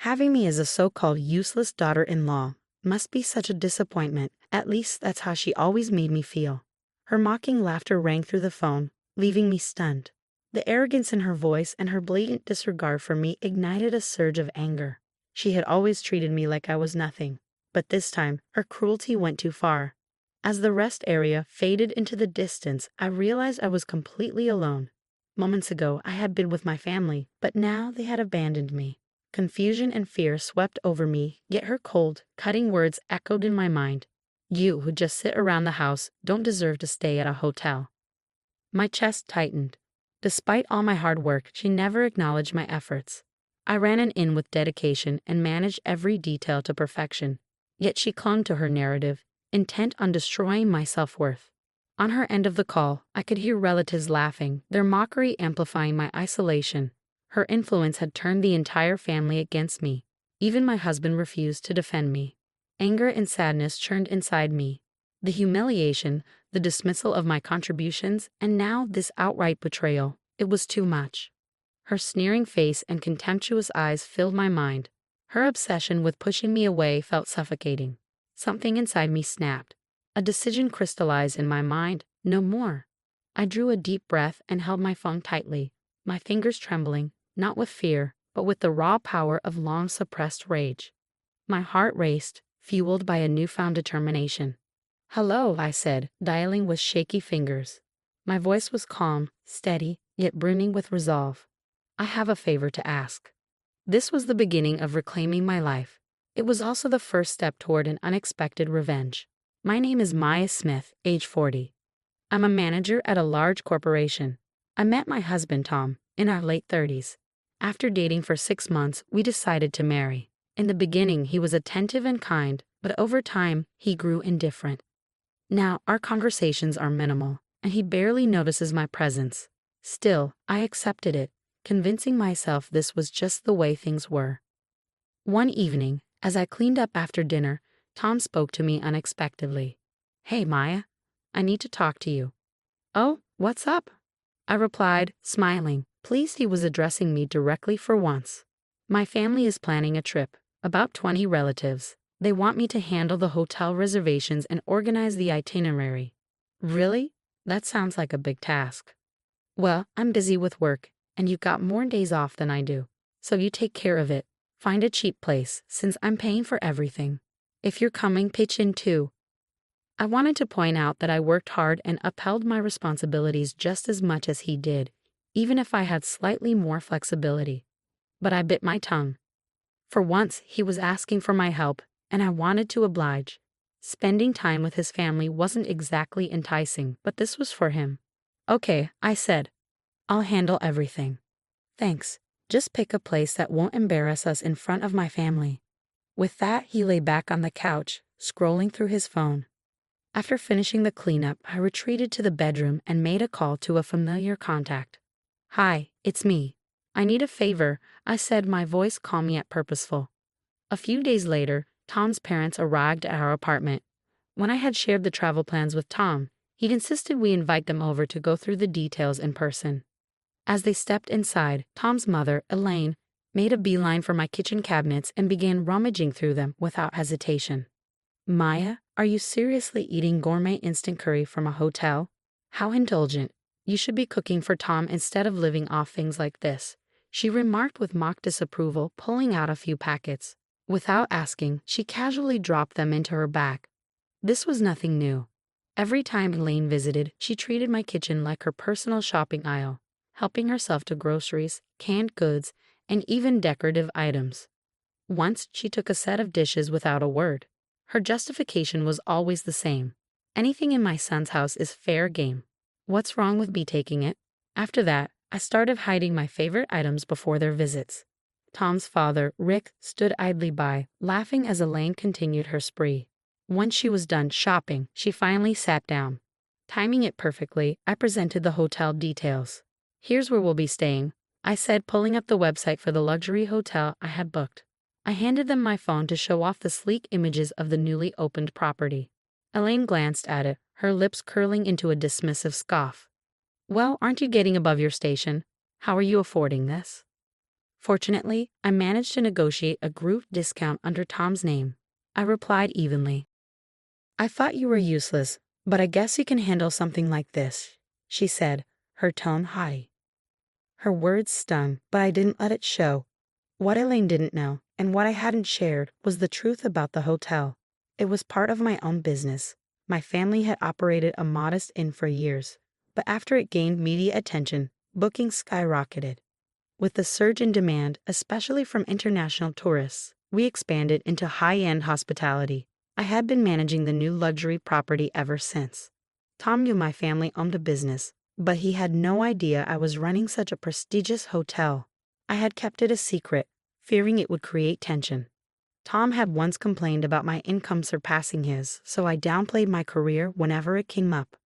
Having me as a so-called useless daughter-in-law must be such a disappointment. At least that's how she always made me feel. Her mocking laughter rang through the phone, leaving me stunned. The arrogance in her voice and her blatant disregard for me ignited a surge of anger. She had always treated me like I was nothing, but this time her cruelty went too far. As the rest area faded into the distance, I realized I was completely alone. Moments ago, I had been with my family, but now they had abandoned me. Confusion and fear swept over me, yet her cold, cutting words echoed in my mind. You who just sit around the house don't deserve to stay at a hotel. My chest tightened. Despite all my hard work, she never acknowledged my efforts. I ran an inn with dedication and managed every detail to perfection. Yet she clung to her narrative, intent on destroying my self-worth. On her end of the call, I could hear relatives laughing, their mockery amplifying my isolation. Her influence had turned the entire family against me. Even my husband refused to defend me. Anger and sadness churned inside me. The humiliation, the dismissal of my contributions, and now this outright betrayal. It was too much. Her sneering face and contemptuous eyes filled my mind. Her obsession with pushing me away felt suffocating. Something inside me snapped. A decision crystallized in my mind. No more. I drew a deep breath and held my phone tightly, my fingers trembling, not with fear, but with the raw power of long-suppressed rage. My heart raced, fueled by a newfound determination. "Hello," I said, dialing with shaky fingers. My voice was calm, steady, yet brimming with resolve. "I have a favor to ask." This was the beginning of reclaiming my life. It was also the first step toward an unexpected revenge. My name is Maya Smith, age 40. I'm a manager at a large corporation. I met my husband, Tom, in our late 30s. After dating for 6 months, we decided to marry. In the beginning, he was attentive and kind, but over time, he grew indifferent. Now, our conversations are minimal, and he barely notices my presence. Still, I accepted it, convincing myself this was just the way things were. One evening, as I cleaned up after dinner, Tom spoke to me unexpectedly. "Hey, Maya, I need to talk to you." "Oh, what's up?" I replied, smiling, pleased he was addressing me directly for once. "My family is planning a trip, about 20 relatives. They want me to handle the hotel reservations and organize the itinerary." "Really? That sounds like a big task." "Well, I'm busy with work, and you've got more days off than I do. So you take care of it. Find a cheap place, since I'm paying for everything. If you're coming, pitch in too." I wanted to point out that I worked hard and upheld my responsibilities just as much as he did, even if I had slightly more flexibility. But I bit my tongue. For once, he was asking for my help, and I wanted to oblige. Spending time with his family wasn't exactly enticing, but this was for him. "Okay," I said. "I'll handle everything." "Thanks. Just pick a place that won't embarrass us in front of my family." With that, he lay back on the couch, scrolling through his phone. After finishing the cleanup, I retreated to the bedroom and made a call to a familiar contact. "Hi, it's me. I need a favor," I said, my voice calm yet purposeful. A few days later, Tom's parents arrived at our apartment. When I had shared the travel plans with Tom, he insisted we invite them over to go through the details in person. As they stepped inside, Tom's mother, Elaine, made a beeline for my kitchen cabinets and began rummaging through them without hesitation. "Maya, are you seriously eating gourmet instant curry from a hotel? How indulgent. You should be cooking for Tom instead of living off things like this," she remarked with mock disapproval, pulling out a few packets. Without asking, she casually dropped them into her bag. This was nothing new. Every time Elaine visited, she treated my kitchen like her personal shopping aisle, helping herself to groceries, canned goods, and even decorative items. Once she took a set of dishes without a word. Her justification was always the same. "Anything in my son's house is fair game. What's wrong with me taking it?" After that, I started hiding my favorite items before their visits. Tom's father, Rick, stood idly by, laughing as Elaine continued her spree. Once she was done shopping, she finally sat down. Timing it perfectly, I presented the hotel details. "Here's where we'll be staying," I said, pulling up the website for the luxury hotel I had booked. I handed them my phone to show off the sleek images of the newly opened property. Elaine glanced at it, her lips curling into a dismissive scoff. "Well, aren't you getting above your station? How are you affording this?" Fortunately, I managed to negotiate a group discount under Tom's name. I replied evenly. I thought you were useless, but I guess you can handle something like this, she said, her tone high. Her words stung, but I didn't let it show. What Elaine didn't know, and what I hadn't shared, was the truth about the hotel. It was part of my own business. My family had operated a modest inn for years, but after it gained media attention, bookings skyrocketed. With the surge in demand, especially from international tourists, we expanded into high-end hospitality. I had been managing the new luxury property ever since. Tom knew my family owned a business, but he had no idea I was running such a prestigious hotel. I had kept it a secret, fearing it would create tension. Tom had once complained about my income surpassing his, so I downplayed my career whenever it came up.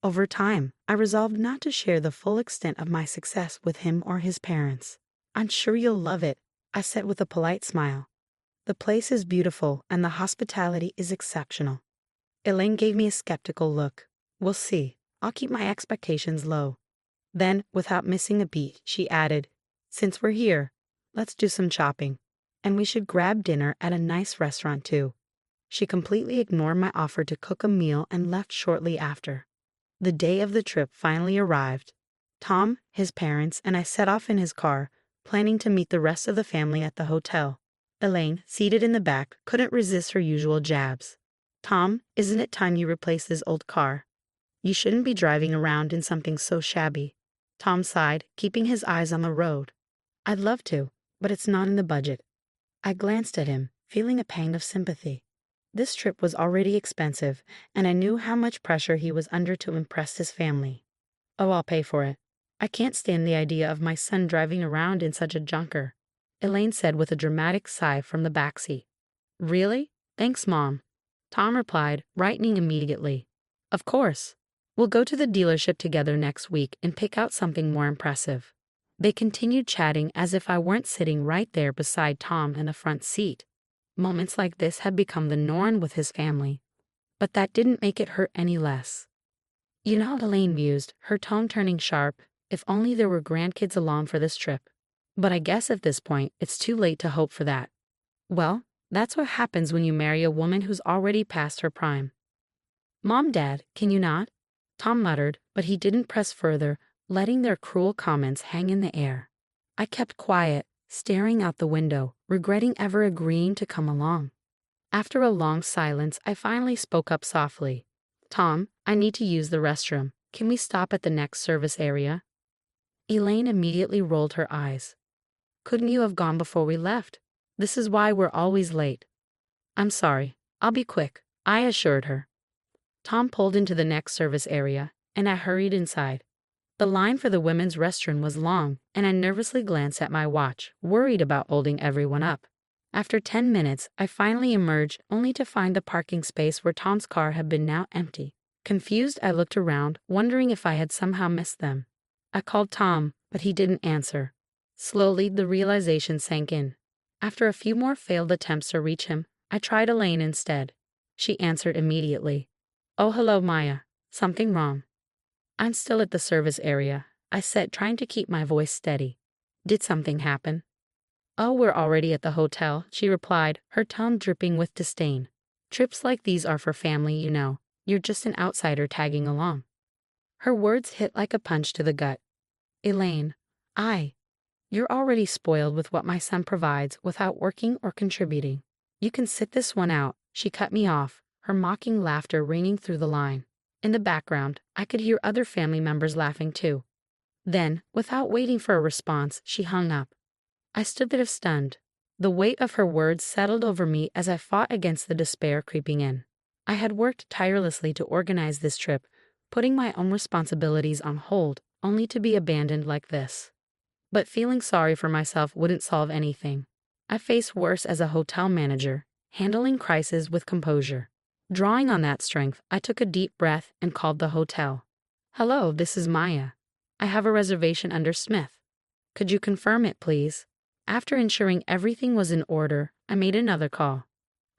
Over time, I resolved not to share the full extent of my success with him or his parents. I'm sure you'll love it, I said with a polite smile. The place is beautiful and the hospitality is exceptional. Elaine gave me a skeptical look. We'll see. I'll keep my expectations low. Then, without missing a beat, she added, since we're here, let's do some shopping. And we should grab dinner at a nice restaurant too. She completely ignored my offer to cook a meal and left shortly after. The day of the trip finally arrived. Tom, his parents, and I set off in his car, planning to meet the rest of the family at the hotel. Elaine, seated in the back, couldn't resist her usual jabs. Tom, isn't it time you replaced this old car? You shouldn't be driving around in something so shabby. Tom sighed, keeping his eyes on the road. I'd love to, but it's not in the budget. I glanced at him, feeling a pang of sympathy. This trip was already expensive, and I knew how much pressure he was under to impress his family. Oh, I'll pay for it. I can't stand the idea of my son driving around in such a junker, Elaine said with a dramatic sigh from the backseat. Really? Thanks, Mom. Tom replied, brightening immediately. Of course. We'll go to the dealership together next week and pick out something more impressive. They continued chatting as if I weren't sitting right there beside Tom in the front seat. Moments like this had become the norm with his family. But that didn't make it hurt any less. You know, Elaine mused, her tone turning sharp, if only there were grandkids along for this trip. But I guess at this point, it's too late to hope for that. Well, that's what happens when you marry a woman who's already past her prime. Mom, Dad, can you not? Tom muttered, but he didn't press further, letting their cruel comments hang in the air. I kept quiet, staring out the window, regretting ever agreeing to come along. After a long silence, I finally spoke up softly. Tom, I need to use the restroom. Can we stop at the next service area? Elaine immediately rolled her eyes. Couldn't you have gone before we left? This is why we're always late. I'm sorry. I'll be quick, I assured her. Tom pulled into the next service area, and I hurried inside. The line for the women's restroom was long, and I nervously glanced at my watch, worried about holding everyone up. After 10 minutes, I finally emerged, only to find the parking space where Tom's car had been now empty. Confused, I looked around, wondering if I had somehow missed them. I called Tom, but he didn't answer. Slowly, the realization sank in. After a few more failed attempts to reach him, I tried Elaine instead. She answered immediately. Oh, hello, Maya. Something wrong? I'm still at the service area, I said, trying to keep my voice steady. Did something happen? Oh, we're already at the hotel, she replied, her tone dripping with disdain. Trips like these are for family, you know. You're just an outsider tagging along. Her words hit like a punch to the gut. Elaine, you're already spoiled with what my son provides without working or contributing. You can sit this one out, she cut me off, her mocking laughter ringing through the line. In the background, I could hear other family members laughing too. Then, without waiting for a response, she hung up. I stood there stunned. The weight of her words settled over me as I fought against the despair creeping in. I had worked tirelessly to organize this trip, putting my own responsibilities on hold, only to be abandoned like this. But feeling sorry for myself wouldn't solve anything. I faced worse as a hotel manager, handling crises with composure. Drawing on that strength, I took a deep breath and called the hotel. Hello, this is Maya. I have a reservation under Smith. Could you confirm it, please? After ensuring everything was in order, I made another call.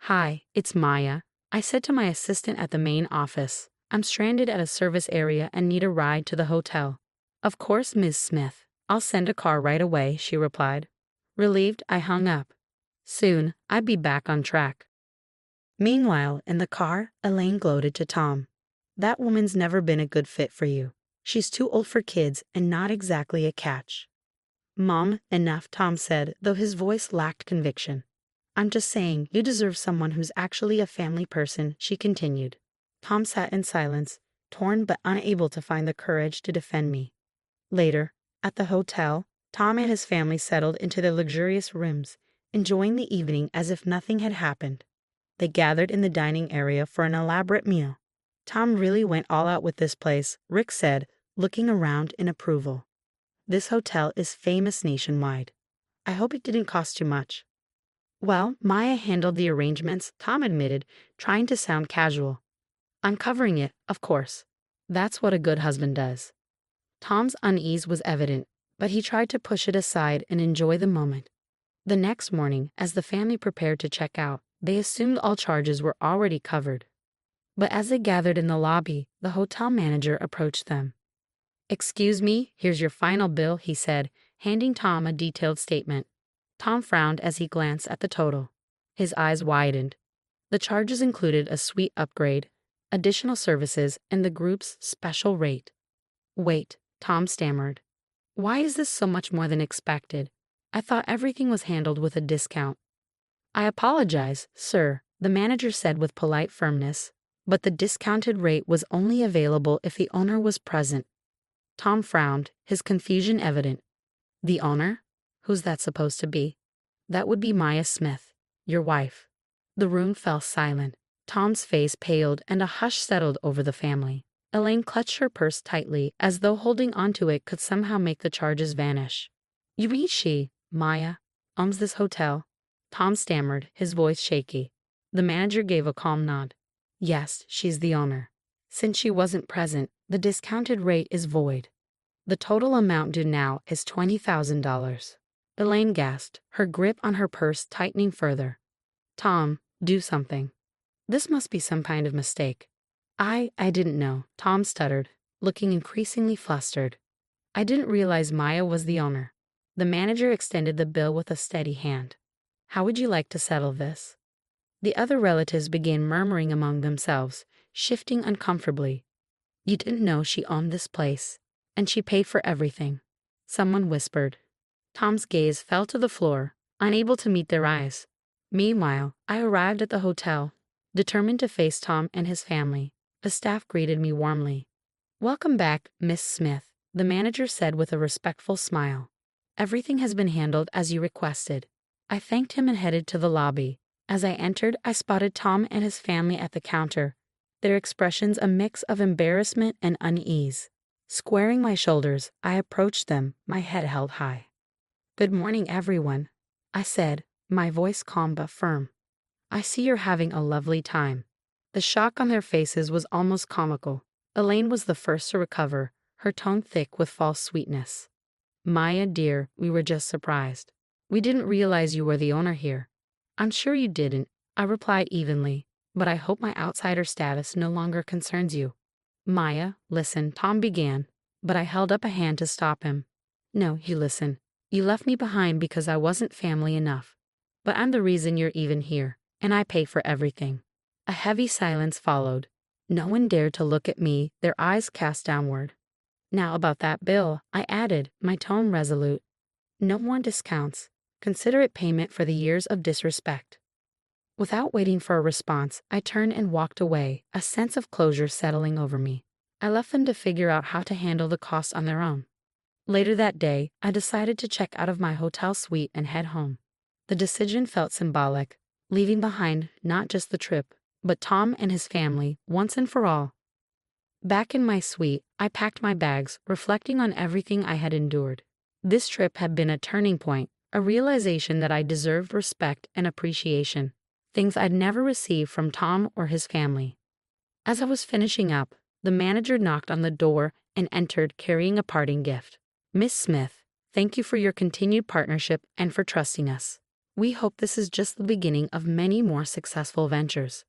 Hi, it's Maya, I said to my assistant at the main office. I'm stranded at a service area and need a ride to the hotel. Of course, Ms. Smith. I'll send a car right away, she replied. Relieved, I hung up. Soon, I'd be back on track. Meanwhile, in the car, Elaine gloated to Tom. That woman's never been a good fit for you. She's too old for kids and not exactly a catch. Mom, enough, Tom said, though his voice lacked conviction. I'm just saying, you deserve someone who's actually a family person, she continued. Tom sat in silence, torn but unable to find the courage to defend me. Later, at the hotel, Tom and his family settled into their luxurious rooms, enjoying the evening as if nothing had happened. They gathered in the dining area for an elaborate meal. Tom really went all out with this place, Rick said, looking around in approval. This hotel is famous nationwide. I hope it didn't cost too much. Well, Maya handled the arrangements, Tom admitted, trying to sound casual. I'm covering it, of course. That's what a good husband does. Tom's unease was evident, but he tried to push it aside and enjoy the moment. The next morning, as the family prepared to check out, they assumed all charges were already covered. But as they gathered in the lobby, the hotel manager approached them. Excuse me, here's your final bill, he said, handing Tom a detailed statement. Tom frowned as he glanced at the total. His eyes widened. The charges included a suite upgrade, additional services, and the group's special rate. Wait, Tom stammered. Why is this so much more than expected? I thought everything was handled with a discount. I apologize, sir, the manager said with polite firmness, but the discounted rate was only available if the owner was present. Tom frowned, his confusion evident. The owner? Who's that supposed to be? That would be Maya Smith, your wife. The room fell silent. Tom's face paled and a hush settled over the family. Elaine clutched her purse tightly, as though holding onto it could somehow make the charges vanish. You mean she, Maya, owns this hotel? Tom stammered, his voice shaky. The manager gave a calm nod. Yes, she's the owner. Since she wasn't present, the discounted rate is void. The total amount due now is $20,000. Elaine gasped, her grip on her purse tightening further. Tom, do something. This must be some kind of mistake. I didn't know, Tom stuttered, looking increasingly flustered. I didn't realize Maya was the owner. The manager extended the bill with a steady hand. How would you like to settle this? The other relatives began murmuring among themselves, shifting uncomfortably. You didn't know she owned this place, and she paid for everything, someone whispered. Tom's gaze fell to the floor, unable to meet their eyes. Meanwhile, I arrived at the hotel, determined to face Tom and his family. The staff greeted me warmly. Welcome back, Miss Smith, the manager said with a respectful smile. Everything has been handled as you requested. I thanked him and headed to the lobby. As I entered, I spotted Tom and his family at the counter, their expressions a mix of embarrassment and unease. Squaring my shoulders, I approached them, my head held high. Good morning, everyone, I said, my voice calm but firm. I see you're having a lovely time. The shock on their faces was almost comical. Elaine was the first to recover, her tone thick with false sweetness. Maya, dear, we were just surprised. We didn't realize you were the owner here. I'm sure you didn't, I replied evenly, but I hope my outsider status no longer concerns you. Maya, listen, Tom began, but I held up a hand to stop him. No, you listen. You left me behind because I wasn't family enough. But I'm the reason you're even here, and I pay for everything. A heavy silence followed. No one dared to look at me, their eyes cast downward. Now about that bill, I added, my tone resolute. No more discounts. Consider it payment for the years of disrespect. Without waiting for a response, I turned and walked away, a sense of closure settling over me. I left them to figure out how to handle the costs on their own. Later that day, I decided to check out of my hotel suite and head home. The decision felt symbolic, leaving behind not just the trip, but Tom and his family, once and for all. Back in my suite, I packed my bags, reflecting on everything I had endured. This trip had been a turning point, a realization that I deserved respect and appreciation, things I'd never received from Tom or his family. As I was finishing up, the manager knocked on the door and entered carrying a parting gift. Miss Smith, thank you for your continued partnership and for trusting us. We hope this is just the beginning of many more successful ventures.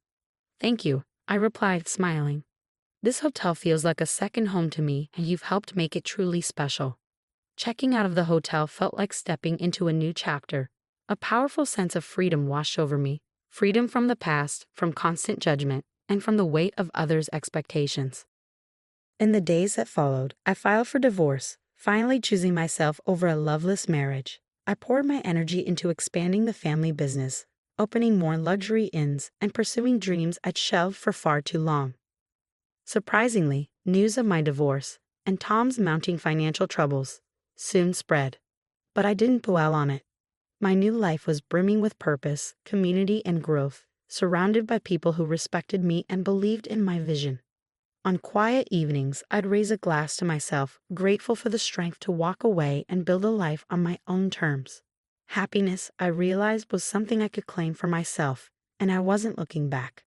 Thank you, I replied, smiling. This hotel feels like a second home to me, and you've helped make it truly special. Checking out of the hotel felt like stepping into a new chapter. A powerful sense of freedom washed over me, freedom from the past, from constant judgment, and from the weight of others' expectations. In the days that followed, I filed for divorce, finally choosing myself over a loveless marriage. I poured my energy into expanding the family business, opening more luxury inns, and pursuing dreams I'd shelved for far too long. Surprisingly, news of my divorce and Tom's mounting financial troubles soon spread, but I didn't dwell on it. My new life was brimming with purpose, community, and growth, surrounded by people who respected me and believed in my vision. On quiet evenings, I'd raise a glass to myself, grateful for the strength to walk away and build a life on my own terms. Happiness, I realized, was something I could claim for myself, and I wasn't looking back.